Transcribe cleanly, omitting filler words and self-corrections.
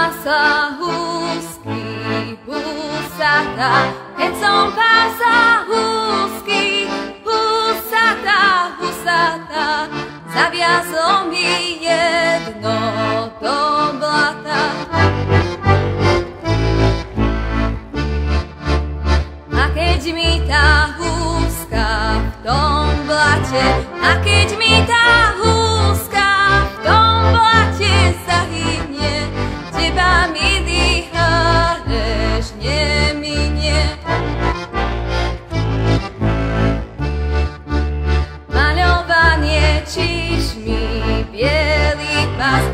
pása húsky, husatá, keď som pása húsky, husatá, husatá, zaviazlo mi jedno do blata. A keď mi tá húska v tom blate, a keď mi tá húska v tom blate zahynie, teba milý hárež neminie. Maľovanie čižmy, bielý pás,